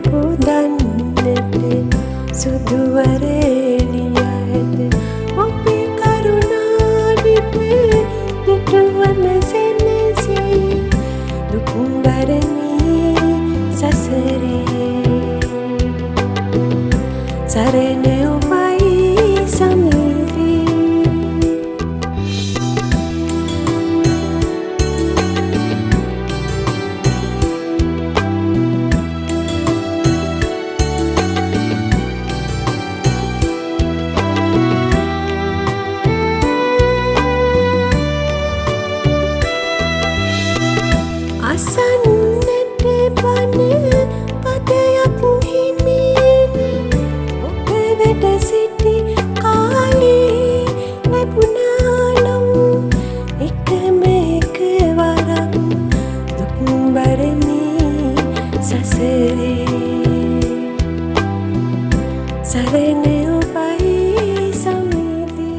පුදන්නට සුදුවරේලියද ඔබේ කරුණානිට දුටුවන සෙනසේ දුක්බරමී සසරේ සරණ ඔබයි සමීපී අසන්නට බන පදයක් හිමින් ඔබ වෙත සිටි කාලේ ලැබුණානම් එකම එක වරක් දුක්බරමී සසරේ සරණ ඔබයි සමීපී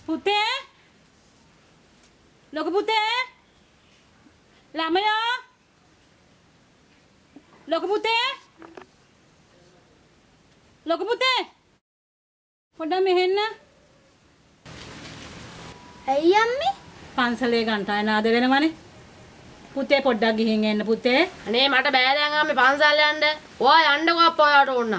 පුතේ ලොකු පුතේ ළමයා ලොකු පුතේ පොඩ්ඩක් මෙහෙන්න ඇයි අම්මේ පන්සලේ ගන්ටාය නාද වෙනවනේ පුතේ පොඩ්ඩක් ගිහින් එන්න පුතේ අනේ මට බෑ දැන් අම්මේ පන්සල් යන්න. ඔයා යන්නකෝ අප්පා ඔයාට ඕන.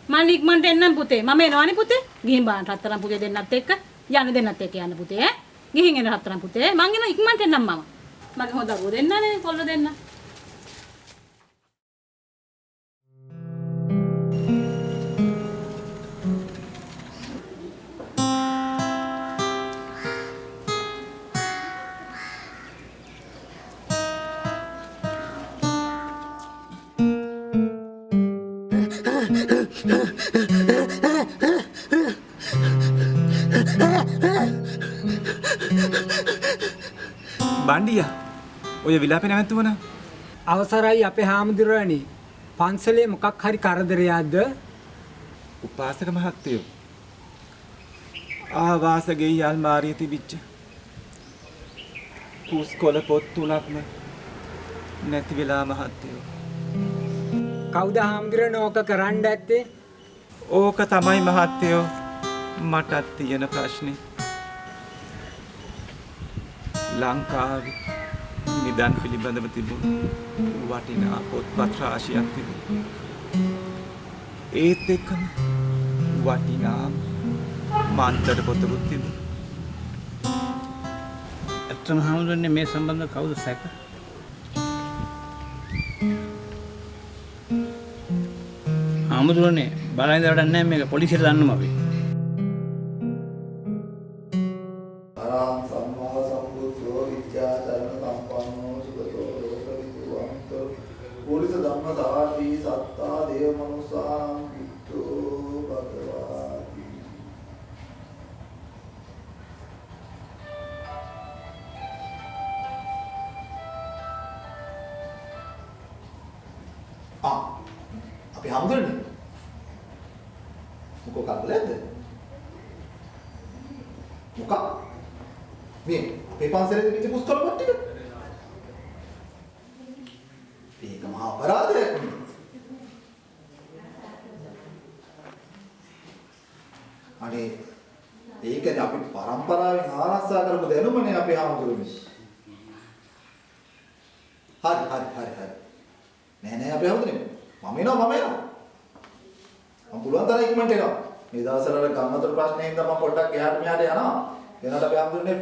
මම ඉක්මනට එන්නම් පුතේ මම එනවනේ පුතේ ගිහින් බලන්න රත්තරන් පුතේ දෙන්නත් එක්ක යන්න දෙන්නත් එක්ක යන්න පුතේ ඈ ගිහින් එන්න රත්තරන් පුතේ මං එන ඉක්මනට එන්නම් මම මගේ හොඳ දරුවෝ දෙන්නනේ කොල්ල දෙන්න බණ්ඩියා ඔය විලාපේ නැවතුණා. අවසරයි අපේ හාමුදුරුවනේ. පන්සලේ මොකක් හරි කරදරයක්ද? උපාසක මහත්තයෝ. ආවාසගේ අල්මාරිය තිබිච්ච කුස්කොළ පොත් තුනක්ම නැති වෙලා මහත්තයෝ. කවුද හාමුදුරුවනේ ඕක කරන්න ඇත්තේ? ඕක තමයි මහත්තයෝ මටත් තියෙන ප්‍රශ්නේ. ලංකාවේ නිදන් පිළිබඳව තිබුණු වටිනා පොත්පත් රාශියක් තිබුණා. ඒත් එක්කම වටිනා මන්තර පොතකුත් තිබුණා. ඇත්තම හාමුදුරනේ මේ සම්බන්ධව කවුද සැක? හාමුදුරනේ බලන්න වැඩක් නැහැ මේක පොලිසියට දාන්නම අපි. අපි හම්දුනේ මොකෝ කල්ලද මොකක්? මේ අපේ පන්සලේ තිබිච්ච පුස්තක පොත් ටික. ඒක මහා අපරාධයක් නේ. අනේ ඒකනේ අපි පරම්පරාවෙන් ආරක්ෂා කරපු දැනුමනේ අපේ ආමතුරුනේ. හරි. නෑ අපේ ආමතුරුනේ. මම එනවා. මම පුළුවන් තරම් ඉක්මනට එනවා. මේ දවස්වල ගම්මතර ප්‍රශ්නේ හින්දා මම පොඩ්ඩක් එහාට මෙහාට යනවා. එනකොට අපි ආමතුරුනේ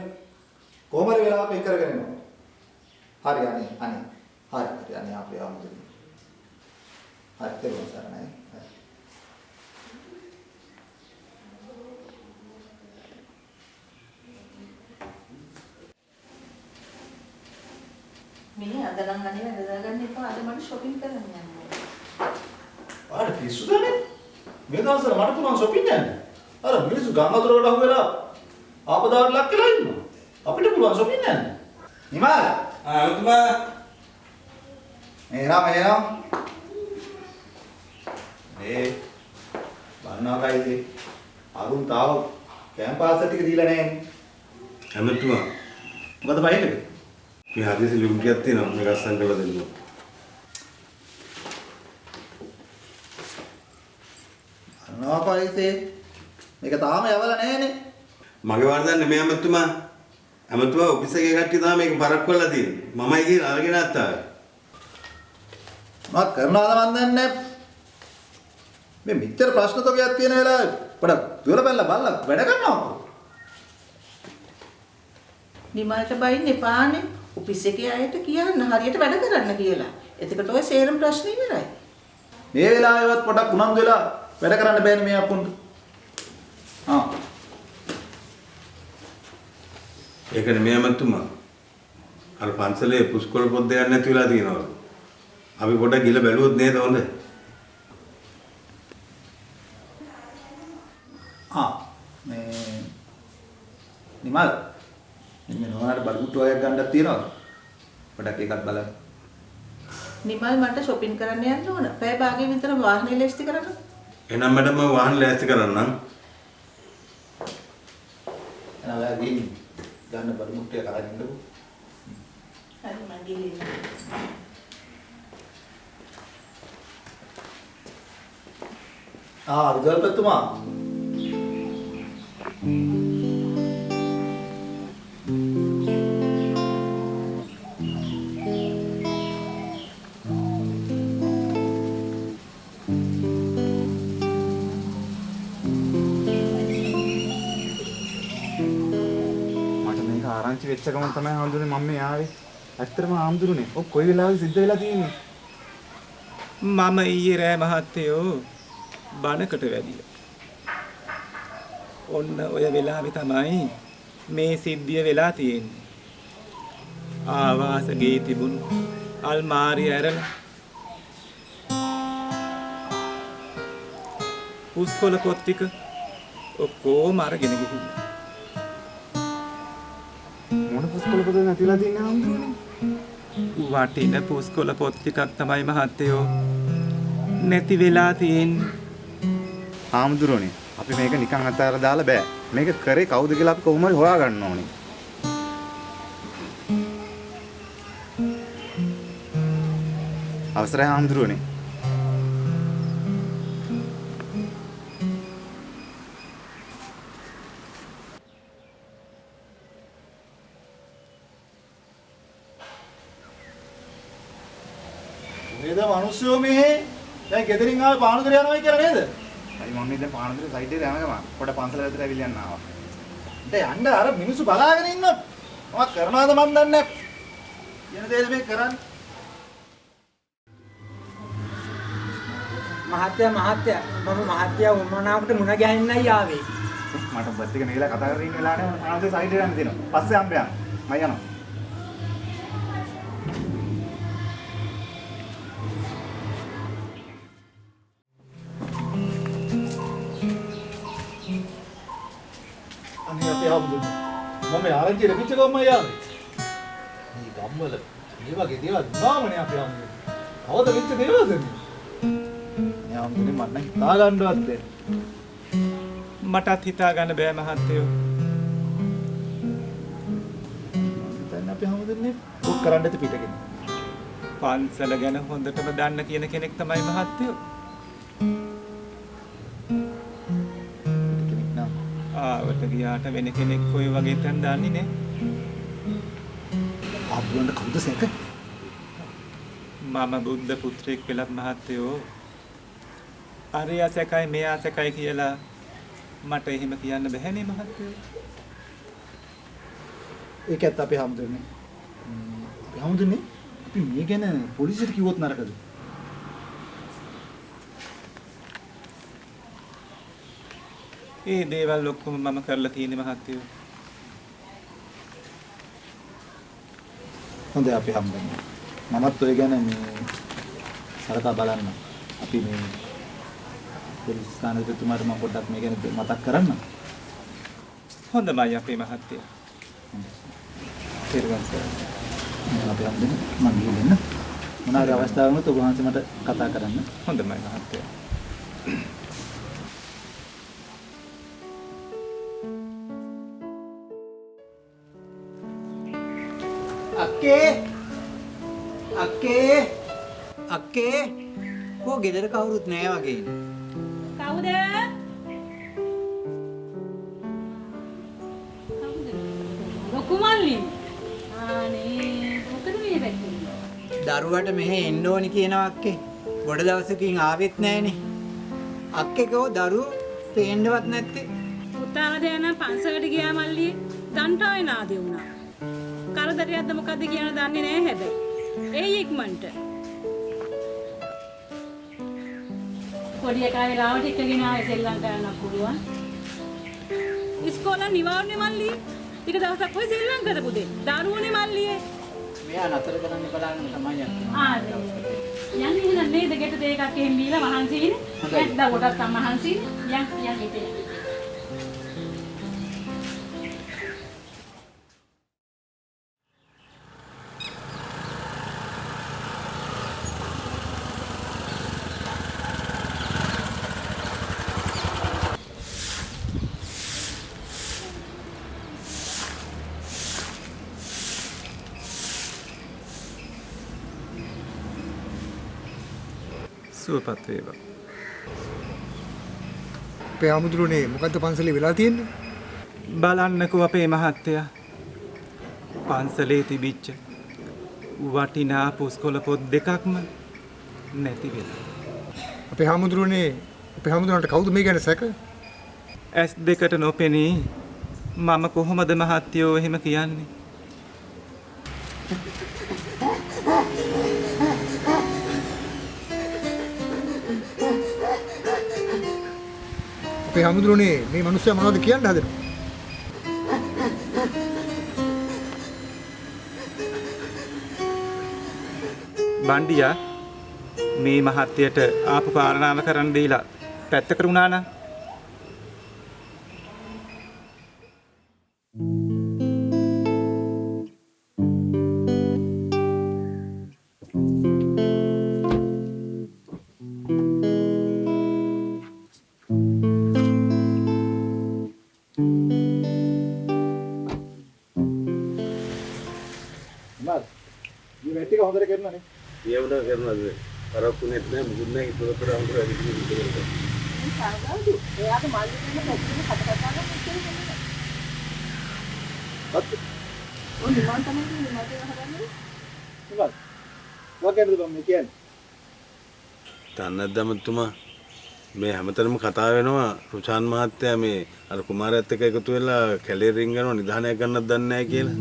කොහොම හරි වෙලාවක එක් කරගෙන එනවා. හරි අනේ. හරි අනේ අපේ ආමතුරුනේ. හරි තේරුම් ගන්නයි. මේ අද නම් අනේ වැදගන්න එපා. අද මට shopping කරන්න යන්න ඕනේ. ආර පිස්සුදනේ. මේ දවස්වල මට පුළුවන් shopping යන්න. අර මිනිස්සු ගම් වතුරකට අහු වෙලා ආපදාවට ලක් වෙලා ඉන්නවා. අපිට පුළුවන් shopping යන්න. නිමාල්. ඔතුමා. එනවා. බන්නා කයිද? අරුන් තාව කැම්පස් ටික දීලා නැහැ. හැමතුමා. මොකද බයින්නේ? මේ හදිසි ලුම්කියක් තියෙනවා මේක අස්සන් කරලා දෙන්න. අනාපයිසේ මේක තාම යවලා නැහනේ. මගේ වරදක් නෙමෙයි හැමතුමා. හැමතුමා ඔෆිස් එකේ කට්ටිය තාම මේක පරක් කරලා තියෙන්නේ. මමයි කියලා අරගෙන ආත්තා. මම කරනවාද මන් දන්නේ මේ මෙච්චර ප්‍රශ්න තෝගයක් තියෙන වෙලාවේ පොඩක් දුර බැලලා වැඩ කරනවා. නිමල්ට බයින්න එපානේ. ඔෆිස් එකේ අයට කියන්න හරියට වැඩ කරන්න කියලා. එතකොට ඔය සේරම ප්‍රශ්න ඉවරයි. මේ වෙලාවෙවත් පොඩක් උනන්දු වෙලා වැඩ කරන්න බෑනේ මේ අපුන්ට. ඒක නෙමෙයි හැමතුමා. අර පන්සලේ පුස්කොළ පොත් දෙයක් නැති වෙලා තියෙනවා. අපි පොඩක් ගිල බැලුවොත් නේද හොඳ? මේ නිමල් මේ නෝනාට බඩුට්ටු වයක් ගන්නක් තියෙනවා. පොඩක් ඒකත් බලන්න. නිමල් මට shopping කරන්න යන්න ඕන. පැය භාගයක් විතර වාහනේ ලෑස්ති කරන්න. එහෙනම් මඩම වාහන ලෑස්ති කරන්නම්. එනවා ගිහින් ගන්න බඩුට්ටිය කරගෙන ඉන්නකො. හරි මං ගිහින්. විදුහල්පතිතුමා. ආරංචි වෙච්ච ගමන් තමයි හඳුනේ මම මේ ආවේ. ඇත්තටම හඳුනේ. ඔය කොයි වෙලාවෙ සිද්ධ වෙලා තියෙන්නේ? මම ඊයේ රෑ මහත්තයෝ බණකට වැඩිලා. ඔන්න ඔය වෙලාවේ තමයි මේ සිද්ධිය වෙලා තියෙන්නේ. ආවාස ගේ තිබුණු අල්මාරිය ඇරලා පුස්කොළ පොත් ටික ඔක්කොම අරගෙන ගිහින්. මොන පුස්කොළ පොත නැතිලා තියෙන්නේ හඳුනේ? වටින පුස්කොළ පොත් ටිකක් තමයි මහත්තයෝ නැති වෙලා තියෙන්නේ. හාමුදුරනේ අපි මේක නිකන් අතහැරලා දාලා බෑ. මේක කරේ කවුද කියලා අපි කොහොම හරි හොයාගන්න ඕනේ. අවසරයි හාමුදුරනේ. නේද මිනිස්සුયો මෙහෙ දැන් ගෙදරින් ආවේ පානදුර යනවා කියලා නේද? අයි මම මේ දැන් පානදුර සයිඩ් එකට යන ගමන් පොඩ පන්සල ඇතුලට ඇවිල්ලා යන්න ආවා. දැන් යන්න අර මිනිස්සු බලාගෙන ඉන්නොත් මොකක් කරනවද මන් දන්නේ නැහැ. කියන දේද මේ කරන්නේ? මහත්තයා මම මහත්තයා උමනාවකට මුණ ගැහෙන්නයි ආවේ. මට බත් එක නෙලා කතා කරගෙන ඉන්න වෙලාවේ පානදුර සයිඩ් එකට යන්න දෙනවා. පස්සේ හම්බ යන්න. මම යනවා. මම ආරංචි ලැබිච්ච ගමන් යාවේ. මේ ගම්වල මේ වගේ දේවල් නාමනේ අපි හම්බුනේ. කවද වෙච්ච දේවල්ද මේ? මේ හම්බුනේ මට හිතා ගන්නවත් බැහැ. මටත් හිතා ගන්න බෑ මහත්තයෝ. කරන්න ඇති පිටකෙන. පන්සල ගැන හොඳටම දන්න කියන කෙනෙක් තමයි මහත්තයෝ. කෙනෙක් නම් ආවට ගියාට වෙන කෙනෙක් කොයි වගේ තැන් දන්නේ නෑ. ආබුලන්ට කවුද සැක? මම බුද්ධ පුත්‍රයෙක් වෙලත් මහත්තයෝ අරයා සැකයි මෙයා සැකයි කියලා මට එහෙම කියන්න බැහැනේ මහත්තයෝ. ඒකත් අපි හම්දුනේ. අපි හම්දුනේ අපි මේ ගැන පොලිසියට කිව්වොත් නරකද? ඒ දේවල් ඔක්කොම මම කරලා තියෙන්නේ මහත්තයෝ. හොඳයි අපි හම්බෙන්නේ. මමත් ඔය ගැන මේ සලකා බලන්න. අපි මේ පොලිස් ස්ථානාධිපතිතුමාට මම පොඩ්ඩක් මේ ගැන මතක් කරන්න. හොඳමයි අපේ මහත්තයා. තේරුම් ගන්න. අපි හම්බෙන්නේ මම ගිහින් එන්න. මොනාරි අවස්ථාවක් වුණොත් ඔබ වහන්සේ මට කතා කරන්න. හොඳමයි මහත්තයා. අක්කේ කෝ ගෙදර කවුරුත් නෑ වගේ ඉන්නේ. කවුද? ලොකු මල්ලි. අනේ මොකද මේ වැක්කේ? දරුවට මෙහෙ එන්න ඕනි කියනවා අක්කේ. ගොඩ දවසකින් ආවෙත් නෑනේ. අක්කේ කෝ දරුවෝ පේන්නවත් නැත්තේ. පුතාලා දැන පන්සලට ගියා මල්ලි. දන්ටාවේ නාදේ වුණා. කරදරයක්ද මොකද්ද කියන දන්නේ නෑ හැබැයි. ඒ ඉක්මනට. පොඩි එකා වෙලාවට එක්කගෙන ආවේ සෙල්ලම් කරන්න පුළුවන්. ඉස්කෝලේ නිවාරණේ මල්ලි. ටික දවසක් ඔය සෙල්ලම් කරපු දෙ. දරුවෝනේ මල්ලියේ. මෙයා නතර කරන්න බලන්න තමයි යන්නේ. යන්නේ නේද නේද ගෙට දෙකක් එහෙම බීලා මහන්සි ඉන්නේ. නැත්නම් කොටක් තම මහන්සි ඉන්නේ. යන් ඉතින්. සුවපත් වේවා. අපේ ආමුදුරනේ මොකද්ද පන්සලේ වෙලා තියෙන්නේ? බලන්නකෝ අපේ මහත්තයා. පන්සලේ තිබිච්ච වටිනා පුස්කොළ පොත් දෙකක්ම නැති වෙලා. අපේ ආමුදුරන්ට කවුද මේ ගැන සැක? ඇස් දෙකට නොපෙනී මම කොහොමද මහත්තයෝ එහෙම කියන්නේ? අපේ ආමුදුරනේ මේ මිනිස්සයා මොනවද කියන්න හදන්නේ? බණ්ඩියා මේ මහත්තයට ආපු කාරණාව කරන්න දීලා පැත්තකට වුණා නම් ටික හොඳට කරනවානේ. ඒ වුණා කරනවාද? කරපුණෙත් නෑ මුකුත් නෑ හිතුවතර අමුතර ඇවිත් ඉන්නේ. මේ සාගාදු එයාට මල්ලි කියන පැත්තේ කතා කරනවා කියන්නේ. හත්. ඔය නිමන් තමයි මල්ලි හදන්නේ. ඉතින් වගේද බම් කියන්නේ? තන්නද්දමතුමා මේ හැමතැනම කතා වෙනවා රුචාන් මහත්තයා මේ අර කුමාරයත් එක්ක එකතු වෙලා කැලේ රින්ගනවා නිධානය කරන්නත් දන්නේ නැහැ කියලා.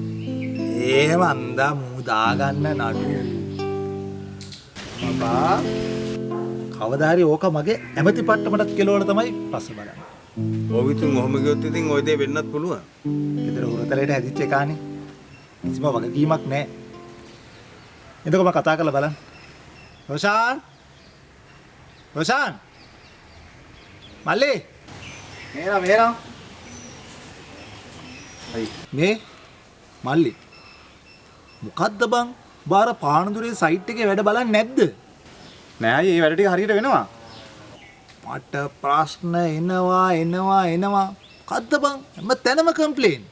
එහෙම අන්දා මූ දාගන්න නඩු. බබා කවදා හරි ඕක මගේ ඇමති පට්ටමටත් කෙලවල තමයි පස්ස බලන්නේ. ඔව් ඉතින් ඔහොම ගියොත් ඉතින් ওই දේ වෙන්නත් පුළුවන්. ඊතර උරතලයට හැදිච්ච එකානේ. කිසිම වගකීමක් නැහැ. එතකොට මම කතා කරලා බලන්න. රොෂාන් මල්ලි මේරා මේ මල්ලි මොකද්ද බං බාර පානදුරේ සයිට් එකේ වැඩ බලන්නේ නැද්ද? නෑ අයියේ මේ වැඩ ටික හරියට වෙනවා. මට ප්‍රශ්න එනවා මොකද්ද බං හැම තැනම කම්ප්ලේන්.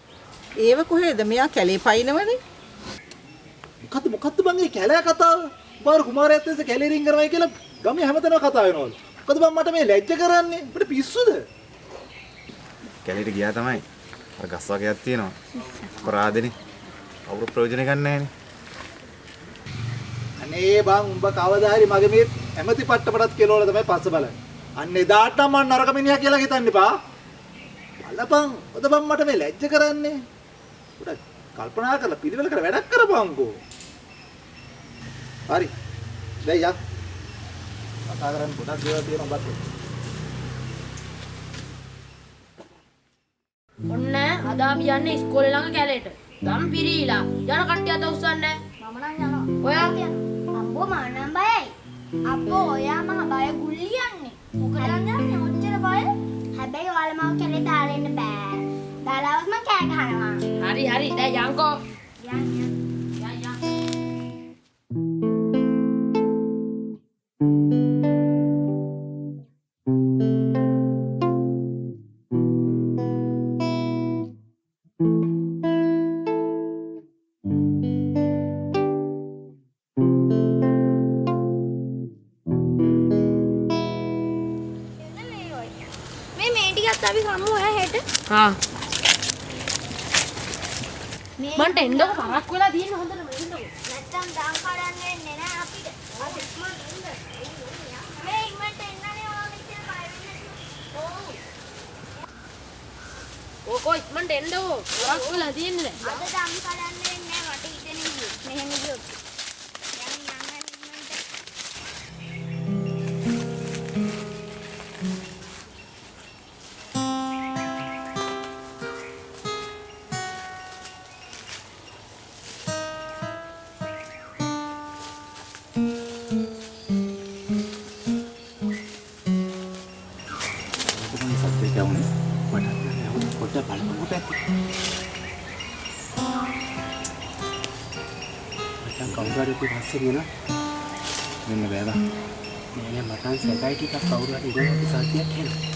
ඒව කොහෙද? මෙයා කැලේ පයින්නවනේ. මොකද්ද බං මේ කැලෑ කතාව? බාර කුමාරයාත් එක්ක කැලේ රින් කරනවා කියලා ගමේ හැමතැනම කතා වෙනවලු. මොකද බං මට මේ ලැජ්ජ කරන්නේ? අපිට පිස්සුද? කැලේට ගියා තමයි. අර ගස් වගේක් තියෙනවා. අපරාධනේ. අවුරු ප්‍රයෝජන ගන්න නැහැනේ. අනේ බං උඹ කවදා හරි මගේ මේ ඇමති පට්ටපටත් කෙලවල තමයි පස්ස බලන්නේ. අන්න එදාට නම් මම නරක මිනිහා කියලා හිතන්න එපා. බලපන් ඔද බං මට මේ ලැජ්ජ කරන්නේ. උඩ කල්පනා කරලා පිළිවෙල කර වැඩක් කරපන්කෝ. හරි. දැන් යක්. කතා කරන්න ගොඩක් දේවල් තියෙනවා බත්. ඔන්න අද අපි යන්නේ ඉස්කෝලේ ළඟ කැලේට. දම් පිරීලා යන කට්ටිය අත උස්සන්නේ. මම නම් යනවා. ඔයා කියන්නේ? අම්බෝ මම නම් බයයි. අප්පෝ ඔයා මහ බය ගුල්ලියන්නේ. මොකද යන්නේ ඔච්චර බය? හැබැයි ඔයාලා මාව කැලේ දාලා ඉන්න බෑ. දාලාවත් මම කෑ ගහනවා. හරි දැන් යන්කෝ. යන්න. අපි කමු ඔයා හෙට. හා. මන්ට එන්නකො පරක් වෙලා තියෙන හොඳට මෙන්නකො. නැත්තම් දාම් කඩන්න වෙන්නේ නෑ අපිට. අපි ඉක්මනට එන්න. මේ ඉක්මනට එන්නනේ ඔයා මෙච්චර බය වෙන්නේ. ඔව්. ඕකෝ ඉක්මනට එන්නකො. පරක් වෙලා තියෙන්නේ නෑ. අද දාම් කඩන්න වෙන්නේ නෑ මට හිතෙන්නේ ගියේ. මෙහෙම ගියොත්. දැන් යන්න ඉක්මනට. කවුරු හරි පස්සේ ගෙන මෙන්න බෑවා. නෑ මටන් සැකයි ටිකක් කවුරු හරි ඉගෙන සාතියක් කියනවා.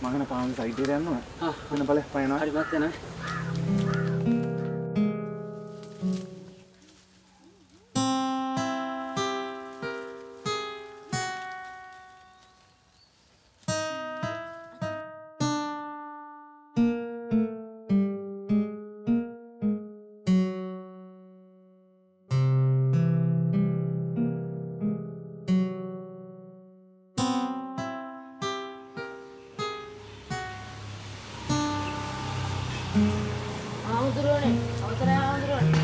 මගන පාන් සයිඩ් එකට යනවා. වෙන බලයක් පයනවා. හරි මත් යනවා. ආමුදුරනේ අවසරයි ආමුදුරනේ.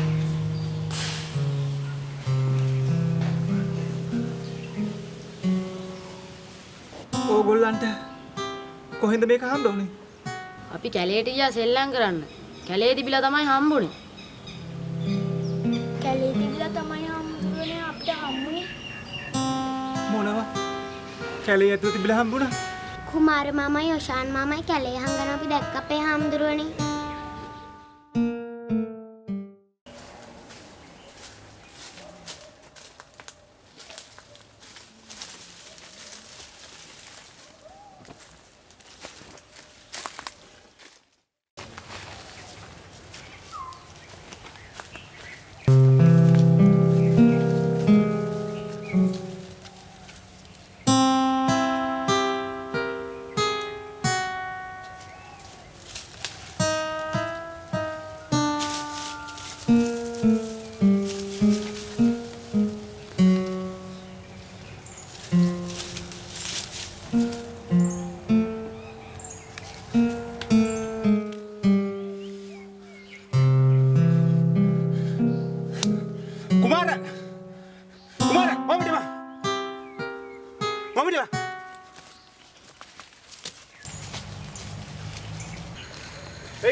ඕගොල්ලන්ට කොහෙන්ද මේක හම්බ වුනේ? අපි කැලේට ගියා සෙල්ලම් කරන්න. කැලේ තිබිලා තමයි හම්බුනේ. කැලේ තිබිලා තමයි හම්බුනේ අපිට හම්බුනේ. මොනවා? කැලේ ඇතුළේ තිබිලා හම්බුණා? කුමාර මාමයි යොෂාන් මාමයි කැලේ හංගන අපි දැක්ක අපේ හාමුදුරුවනේ.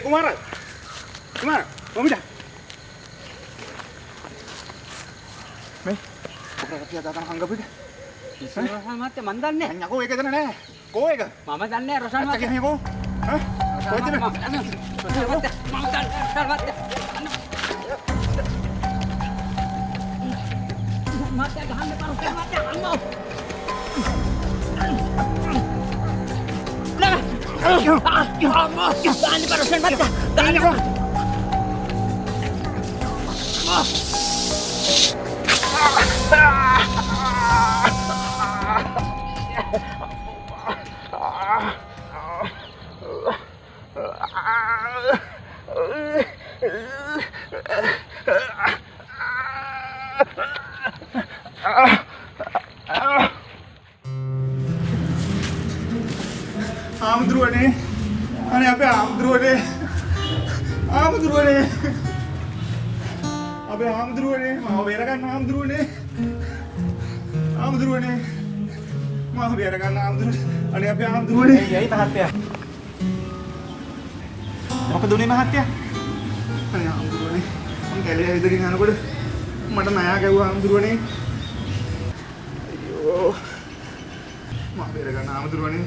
Kumara, mau dah. Mei, apa kata datang anggap itu? Rosan mati mandan nih. Hanya kau eka sana nih. Kau eka. Mama dan nih Rosan mati. Kau, hah? Kau itu nih. Mandan, mati. Mati ada hande paruh mati amau. Tani parusan mati. Tani kau. Amdruane, ane apa Amdruane, Amdruane, apa Amdruane, mau berakan Amdruane, Amdruane, mau berakan Amdruane, ane apa Amdruane? Ya itu hati ya. Mau ke dunia hati ya? Ane Amdruane, om kalian itu gimana kode? Mata naya kayak gua Amdruane. Ayo, mau berakan Amdruane.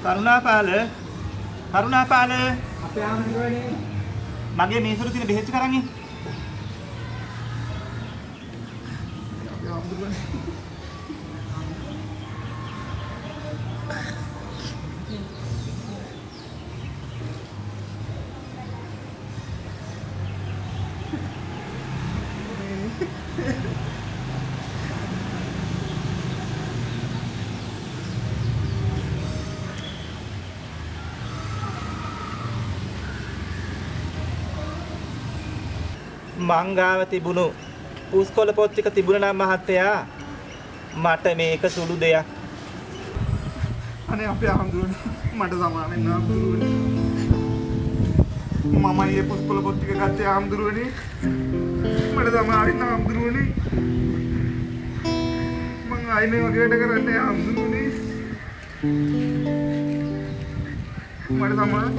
Karunapala. Apa yang ini? Mage මේ සුරු තියෙන බෙහෙත් කරන් ඉන්නේ. මංගාව තිබුණු පුස්කොළ පොත් ටික තිබුණා නම් මහත්තයා මට මේක සුළු දෙයක්. අනේ අපේ ආම්දුරනේ මට සමාන වෙන්න ආම්දුරනේ. මම මේ පුස්කොළ පොත් ටික ගත්තේ ආම්දුරනේ. මට සමාන වෙන්න ආම්දුරනේ. මං ආයි මේ වගේ වැඩ කරන්නේ ආම්දුරනේ. මට සමාන